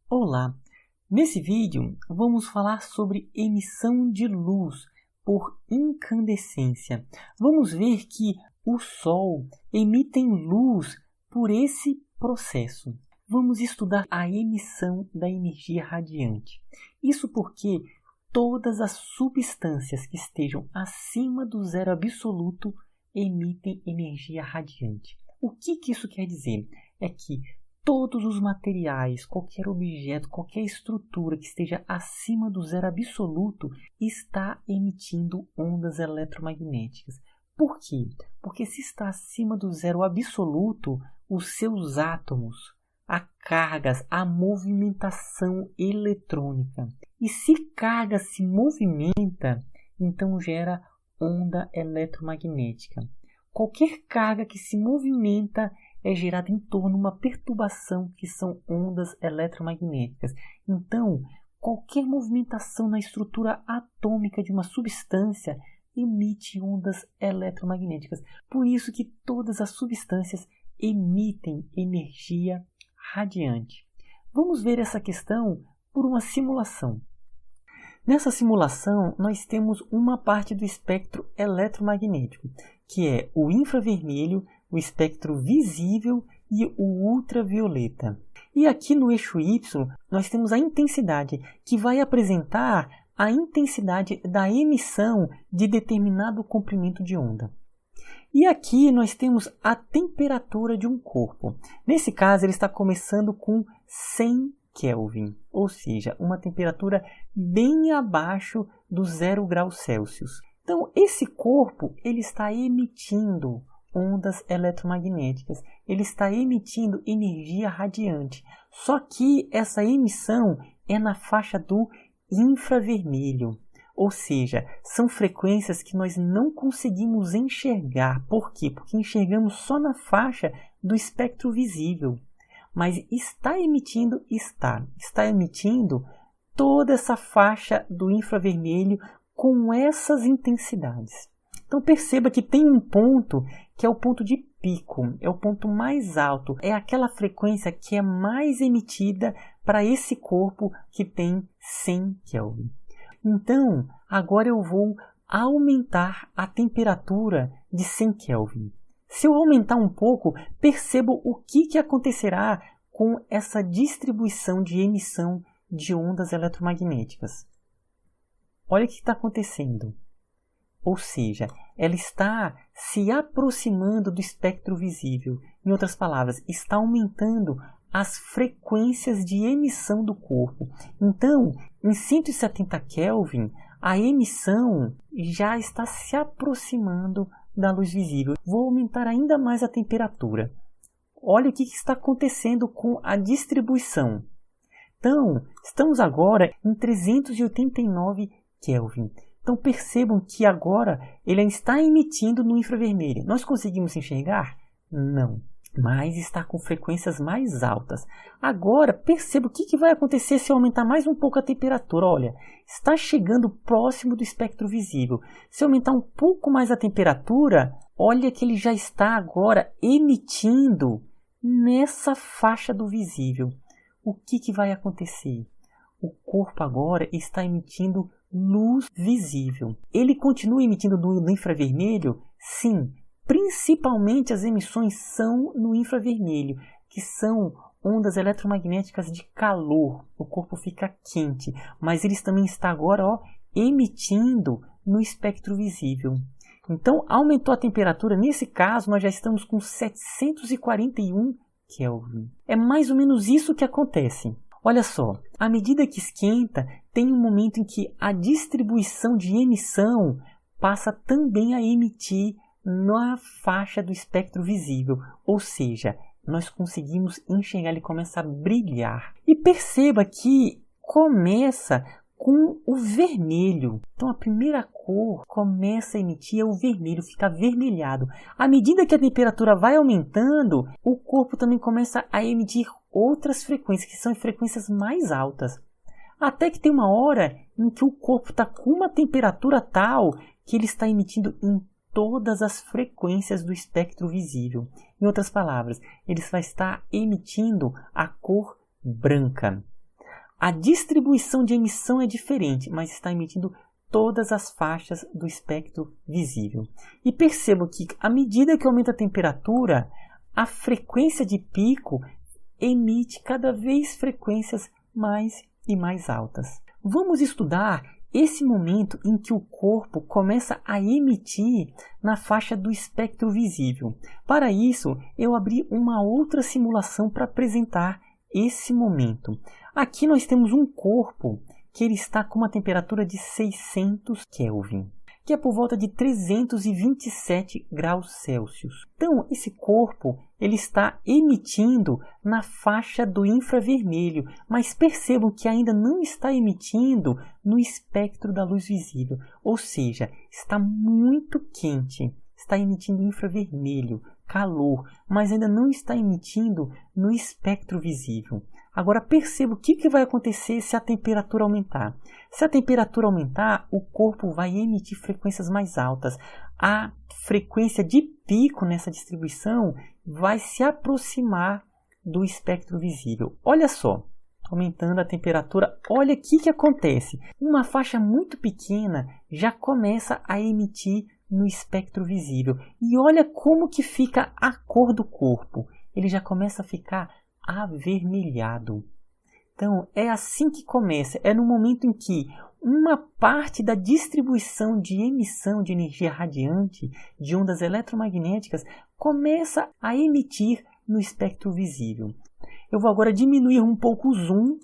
Olá! Nesse vídeo vamos falar sobre emissão de luz por incandescência. Vamos ver que o Sol emite luz por esse processo. Vamos estudar a emissão da energia radiante. Isso porque todas as substâncias que estejam acima do zero absoluto emitem energia radiante. O que isso quer dizer? É que todos os materiais, qualquer objeto, qualquer estrutura que esteja acima do zero absoluto está emitindo ondas eletromagnéticas. Por quê? Porque se está acima do zero absoluto, os seus átomos, há cargas, há movimentação eletrônica. E se carga se movimenta, então gera onda eletromagnética. Qualquer carga que se movimenta é gerada em torno de uma perturbação que são ondas eletromagnéticas. Então, qualquer movimentação na estrutura atômica de uma substância emite ondas eletromagnéticas. Por isso que todas as substâncias emitem energia radiante. Vamos ver essa questão por uma simulação. Nessa simulação, nós temos uma parte do espectro eletromagnético, que é o infravermelho, o espectro visível e o ultravioleta. E aqui no eixo Y, nós temos a intensidade, que vai apresentar a intensidade da emissão de determinado comprimento de onda. E aqui nós temos a temperatura de um corpo. Nesse caso, ele está começando com 100 Kelvin, ou seja, uma temperatura bem abaixo do 0 graus Celsius. Então, esse corpo ele está emitindo ondas eletromagnéticas, ele está emitindo energia radiante. Só que essa emissão é na faixa do infravermelho, ou seja, são frequências que nós não conseguimos enxergar. Por quê? Porque enxergamos só na faixa do espectro visível. Mas está emitindo toda essa faixa do infravermelho com essas intensidades. Então perceba que tem um ponto que é o ponto de pico, é o ponto mais alto, é aquela frequência que é mais emitida para esse corpo que tem 100 Kelvin. Então, agora eu vou aumentar a temperatura de 100 Kelvin. Se eu aumentar um pouco, percebo o que acontecerá com essa distribuição de emissão de ondas eletromagnéticas. Olha o que está acontecendo. Ou seja, ela está se aproximando do espectro visível. Em outras palavras, está aumentando as frequências de emissão do corpo. Então, em 170 Kelvin, a emissão já está se aproximando da luz visível. Vou aumentar ainda mais a temperatura. Olha o que está acontecendo com a distribuição. Então, estamos agora em 389 Kelvin. Então, percebam que agora ele está emitindo no infravermelho. Nós conseguimos enxergar? Não, mas está com frequências mais altas. Agora, perceba o que vai acontecer se eu aumentar mais um pouco a temperatura. Olha, está chegando próximo do espectro visível. Se eu aumentar um pouco mais a temperatura, olha que ele já está agora emitindo nessa faixa do visível. O que vai acontecer? O corpo agora está emitindo luz visível. Ele continua emitindo no infravermelho? Sim, principalmente as emissões são no infravermelho, que são ondas eletromagnéticas de calor. O corpo fica quente, mas ele também está agora emitindo no espectro visível. Então, aumentou a temperatura. Nesse caso, nós já estamos com 741 Kelvin. É mais ou menos isso que acontece. Olha só, à medida que esquenta, tem um momento em que a distribuição de emissão passa também a emitir na faixa do espectro visível. Ou seja, nós conseguimos enxergar, ele começa a brilhar. E perceba que começa com o vermelho. Então a primeira cor começa a emitir é o vermelho, fica avermelhado. À medida que a temperatura vai aumentando, o corpo também começa a emitir outras frequências, que são frequências mais altas. Até que tem uma hora em que o corpo está com uma temperatura tal que ele está emitindo em todas as frequências do espectro visível. Em outras palavras, ele vai estar emitindo a cor branca. A distribuição de emissão é diferente, mas está emitindo todas as faixas do espectro visível. E percebo que, à medida que aumenta a temperatura, a frequência de pico emite cada vez frequências mais e mais altas. Vamos estudar esse momento em que o corpo começa a emitir na faixa do espectro visível. Para isso, eu abri uma outra simulação para apresentar esse momento. Aqui nós temos um corpo que ele está com uma temperatura de 600 Kelvin, que é por volta de 327 graus Celsius. Então, esse corpo ele está emitindo na faixa do infravermelho, mas percebam que ainda não está emitindo no espectro da luz visível, ou seja, está muito quente, está emitindo infravermelho, calor, mas ainda não está emitindo no espectro visível. Agora perceba o que vai acontecer se a temperatura aumentar. Se a temperatura aumentar, o corpo vai emitir frequências mais altas. A frequência de pico nessa distribuição vai se aproximar do espectro visível. Olha só, aumentando a temperatura, olha o que acontece. Uma faixa muito pequena já começa a emitir no espectro visível. E olha como que fica a cor do corpo. Ele já começa a ficar avermelhado. Então, é assim que começa. É no momento em que uma parte da distribuição de emissão de energia radiante, de ondas eletromagnéticas, começa a emitir no espectro visível. Eu vou agora diminuir um pouco o zoom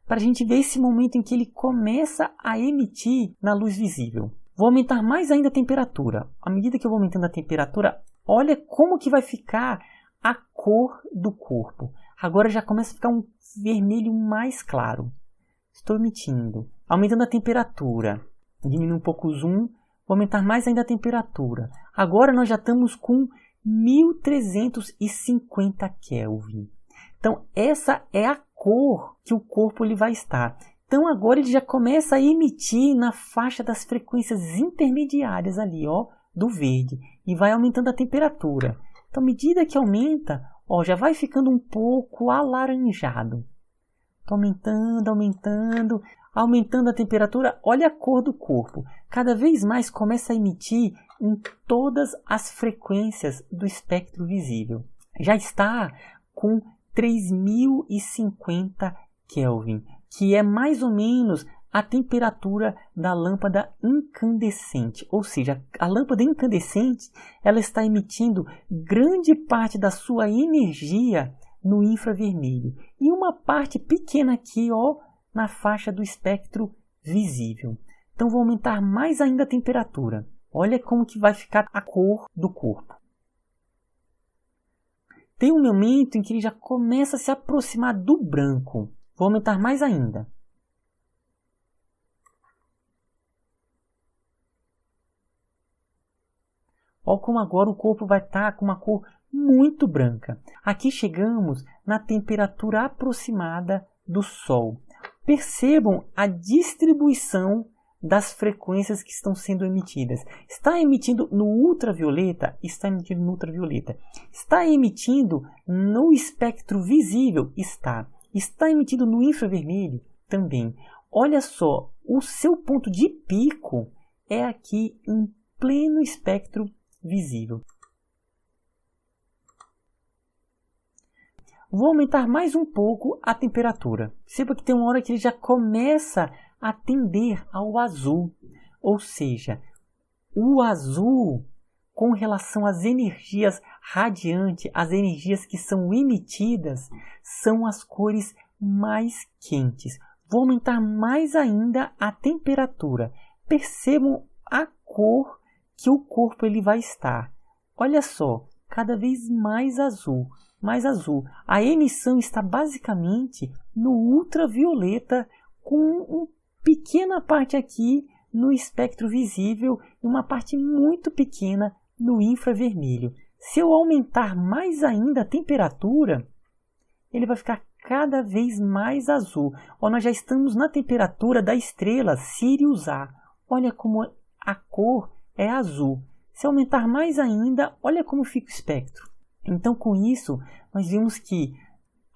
para a gente ver esse momento em que ele começa a emitir na luz visível. Vou aumentar mais ainda a temperatura. À medida que eu vou aumentando a temperatura, olha como que vai ficar a cor do corpo. Agora já começa a ficar um vermelho mais claro. Estou emitindo. Aumentando a temperatura. Diminuir um pouco o zoom. Vou aumentar mais ainda a temperatura. Agora nós já estamos com 1350 Kelvin. Então essa é a cor que o corpo ele vai estar. Então agora ele já começa a emitir na faixa das frequências intermediárias ali, ó, do verde. E vai aumentando a temperatura. Então, à medida que aumenta, ó, já vai ficando um pouco alaranjado. Então, aumentando a temperatura, olha a cor do corpo. Cada vez mais começa a emitir em todas as frequências do espectro visível. Já está com 3050 Kelvin, que é mais ou menos a temperatura da lâmpada incandescente, ou seja, a lâmpada incandescente ela está emitindo grande parte da sua energia no infravermelho e uma parte pequena aqui, ó, na faixa do espectro visível. Então vou aumentar mais ainda a temperatura. Olha como que vai ficar a cor do corpo. Tem um momento em que ele já começa a se aproximar do branco. Vou aumentar mais ainda. Olha como agora o corpo vai estar com uma cor muito branca. Aqui chegamos na temperatura aproximada do Sol. Percebam a distribuição das frequências que estão sendo emitidas. Está emitindo no ultravioleta? Está emitindo no ultravioleta. Está emitindo no espectro visível? Está. Está emitindo no infravermelho? Também. Olha só, o seu ponto de pico é aqui em pleno espectro visível. Vou aumentar mais um pouco a temperatura. Perceba que tem uma hora que ele já começa a tender ao azul. Ou seja, o azul com relação às energias radiantes, as energias que são emitidas, são as cores mais quentes. Vou aumentar mais ainda a temperatura. Percebam a cor que o corpo ele vai estar. Olha só, cada vez mais azul, mais azul. A emissão está basicamente no ultravioleta, com uma pequena parte aqui no espectro visível e uma parte muito pequena no infravermelho. Se eu aumentar mais ainda a temperatura, ele vai ficar cada vez mais azul. Ó, nós já estamos na temperatura da estrela Sirius A. Olha como a cor é azul. Se aumentar mais ainda, olha como fica o espectro. Então, com isso, nós vimos que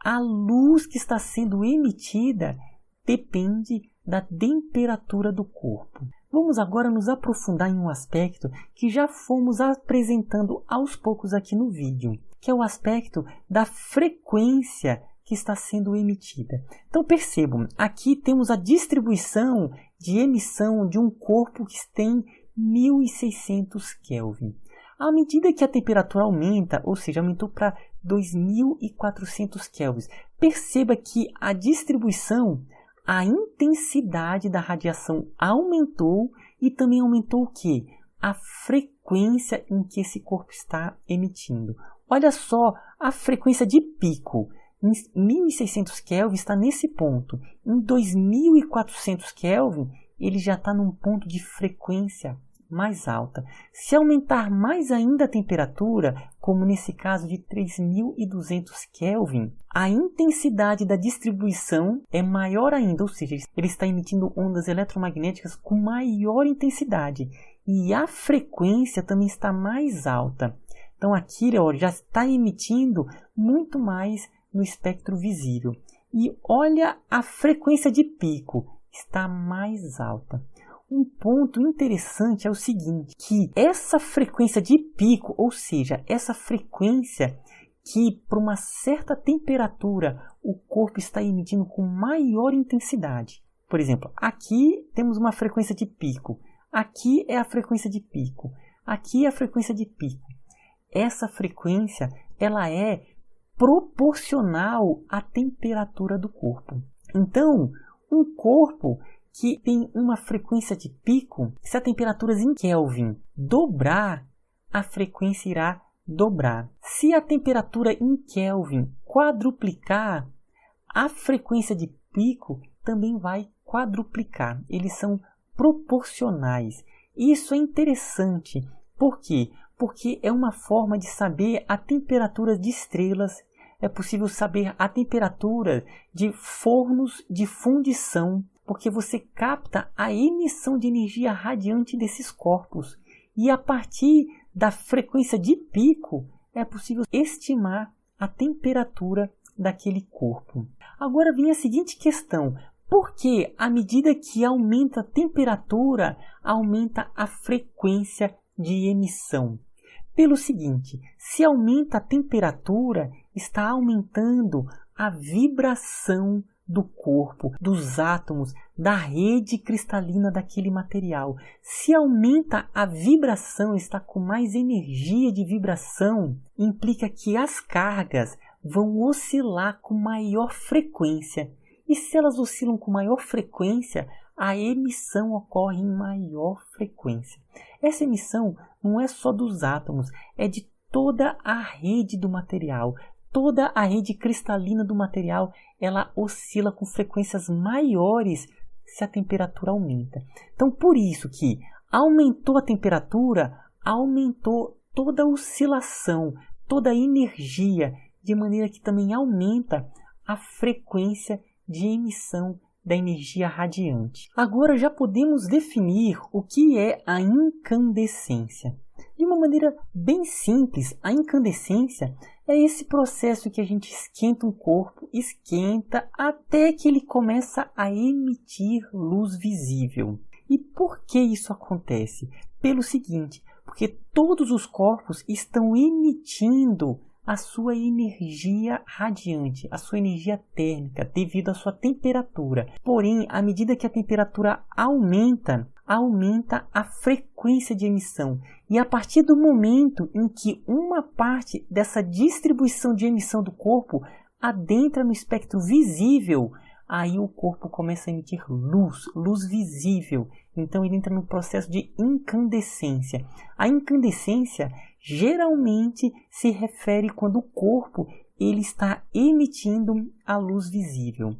a luz que está sendo emitida depende da temperatura do corpo. Vamos agora nos aprofundar em um aspecto que já fomos apresentando aos poucos aqui no vídeo, que é o aspecto da frequência que está sendo emitida. Então percebam, aqui temos a distribuição de emissão de um corpo que tem 1600 Kelvin. À medida que a temperatura aumenta, ou seja, aumentou para 2400 Kelvin, perceba que a distribuição, a intensidade da radiação aumentou e também aumentou o quê? A frequência em que esse corpo está emitindo. Olha só a frequência de pico. Em 1600 Kelvin está nesse ponto. Em 2400 Kelvin, ele já está num ponto de frequência mais alta. Se aumentar mais ainda a temperatura, como nesse caso de 3200 Kelvin, a intensidade da distribuição é maior ainda, ou seja, ele está emitindo ondas eletromagnéticas com maior intensidade e a frequência também está mais alta. Então aqui já está emitindo muito mais no espectro visível. E olha a frequência de pico, está mais alta. Um ponto interessante é o seguinte, que essa frequência de pico, ou seja, essa frequência que para uma certa temperatura o corpo está emitindo com maior intensidade. Por exemplo, aqui temos uma frequência de pico, aqui é a frequência de pico, aqui é a frequência de pico. Essa frequência ela é proporcional à temperatura do corpo. Então, um corpo que tem uma frequência de pico, se a temperatura em Kelvin dobrar, a frequência irá dobrar. Se a temperatura em Kelvin quadruplicar, a frequência de pico também vai quadruplicar. Eles são proporcionais. Isso é interessante. Por quê? Porque é uma forma de saber a temperatura de estrelas. É possível saber a temperatura de fornos de fundição, porque você capta a emissão de energia radiante desses corpos. E a partir da frequência de pico, é possível estimar a temperatura daquele corpo. Agora vem a seguinte questão. Por que, à medida que aumenta a temperatura, aumenta a frequência de emissão? Pelo seguinte, se aumenta a temperatura, está aumentando a vibração do corpo, dos átomos, da rede cristalina daquele material. Se aumenta a vibração, está com mais energia de vibração, implica que as cargas vão oscilar com maior frequência. E se elas oscilam com maior frequência, a emissão ocorre em maior frequência. Essa emissão não é só dos átomos, é de toda a rede do material. Toda a rede cristalina do material, ela oscila com frequências maiores se a temperatura aumenta. Então, por isso que aumentou a temperatura, aumentou toda a oscilação, toda a energia, de maneira que também aumenta a frequência de emissão da energia radiante. Agora já podemos definir o que é a incandescência. De uma maneira bem simples, a incandescência é esse processo que a gente esquenta um corpo, esquenta até que ele começa a emitir luz visível. E por que isso acontece? Pelo seguinte, porque todos os corpos estão emitindo a sua energia radiante, a sua energia térmica, devido à sua temperatura. Porém, à medida que a temperatura aumenta a frequência de emissão. E a partir do momento em que uma parte dessa distribuição de emissão do corpo adentra no espectro visível, aí o corpo começa a emitir luz visível. Então ele entra no processo de incandescência. A incandescência geralmente se refere quando o corpo ele está emitindo a luz visível.